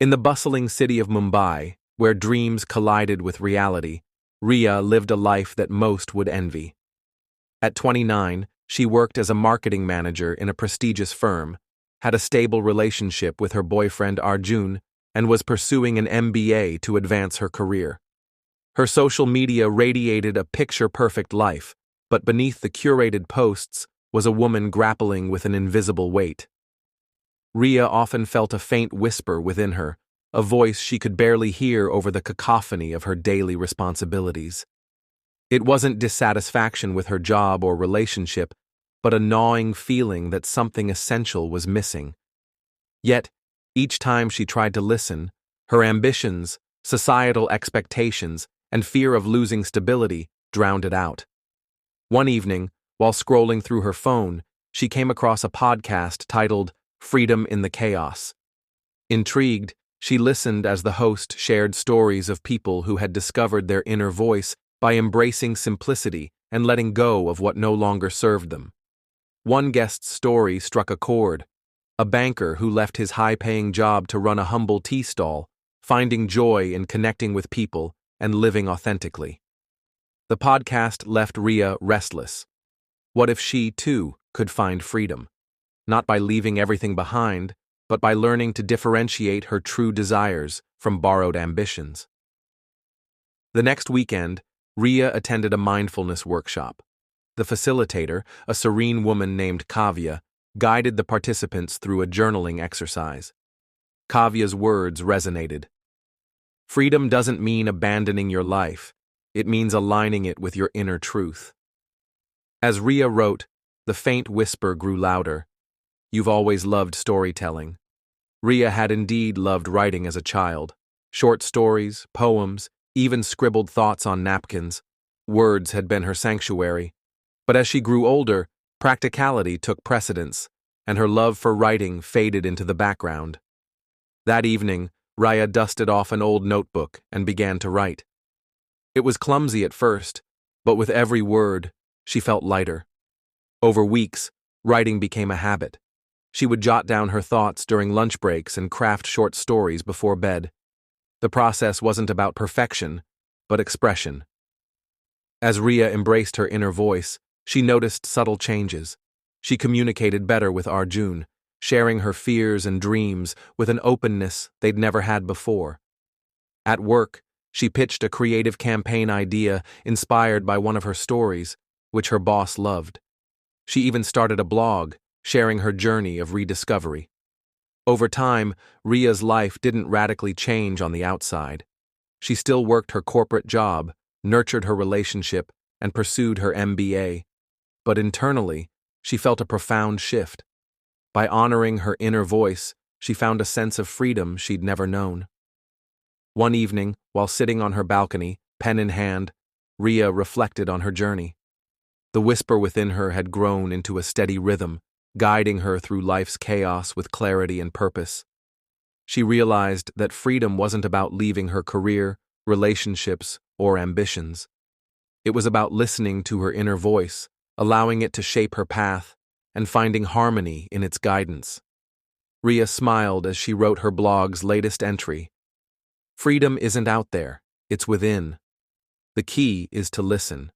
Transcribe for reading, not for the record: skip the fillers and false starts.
In the bustling city of Mumbai, where dreams collided with reality, Ria lived a life that most would envy. At 29, she worked as a marketing manager in a prestigious firm, had a stable relationship with her boyfriend Arjun, and was pursuing an MBA to advance her career. Her social media radiated a picture-perfect life, but beneath the curated posts was a woman grappling with an invisible weight. Ria often felt a faint whisper within her, a voice she could barely hear over the cacophony of her daily responsibilities. It wasn't dissatisfaction with her job or relationship, but a gnawing feeling that something essential was missing. Yet, each time she tried to listen, her ambitions, societal expectations, and fear of losing stability drowned it out. One evening, while scrolling through her phone, she came across a podcast titled Freedom in the Chaos. Intrigued, she listened as the host shared stories of people who had discovered their inner voice by embracing simplicity and letting go of what no longer served them. One guest's story struck a chord: a banker who left his high-paying job to run a humble tea stall, finding joy in connecting with people and living authentically. The podcast left Ria restless. What if she, too, could find freedom? Not by leaving everything behind, but by learning to differentiate her true desires from borrowed ambitions. The next weekend, Ria attended a mindfulness workshop. The facilitator, a serene woman named Kavya, guided the participants through a journaling exercise. Kavya's words resonated. Freedom doesn't mean abandoning your life. It means aligning it with your inner truth. As Ria wrote, the faint whisper grew louder. You've always loved storytelling. Ria had indeed loved writing as a child. Short stories, poems, even scribbled thoughts on napkins. Words had been her sanctuary. But as she grew older, practicality took precedence, and her love for writing faded into the background. That evening, Ria dusted off an old notebook and began to write. It was clumsy at first, but with every word, she felt lighter. Over weeks, writing became a habit. She would jot down her thoughts during lunch breaks and craft short stories before bed. The process wasn't about perfection, but expression. As Ria embraced her inner voice, she noticed subtle changes. She communicated better with Arjun, sharing her fears and dreams with an openness they'd never had before. At work, she pitched a creative campaign idea inspired by one of her stories, which her boss loved. She even started a blog, sharing her journey of rediscovery. Over time, Ria's life didn't radically change on the outside. She still worked her corporate job, nurtured her relationship, and pursued her MBA. But internally, she felt a profound shift. By honoring her inner voice, she found a sense of freedom she'd never known. One evening, while sitting on her balcony, pen in hand, Ria reflected on her journey. The whisper within her had grown into a steady rhythm, guiding her through life's chaos with clarity and purpose. She realized that freedom wasn't about leaving her career, relationships, or ambitions. It was about listening to her inner voice, allowing it to shape her path, and finding harmony in its guidance. Ria smiled as she wrote her blog's latest entry. Freedom isn't out there, it's within. The key is to listen.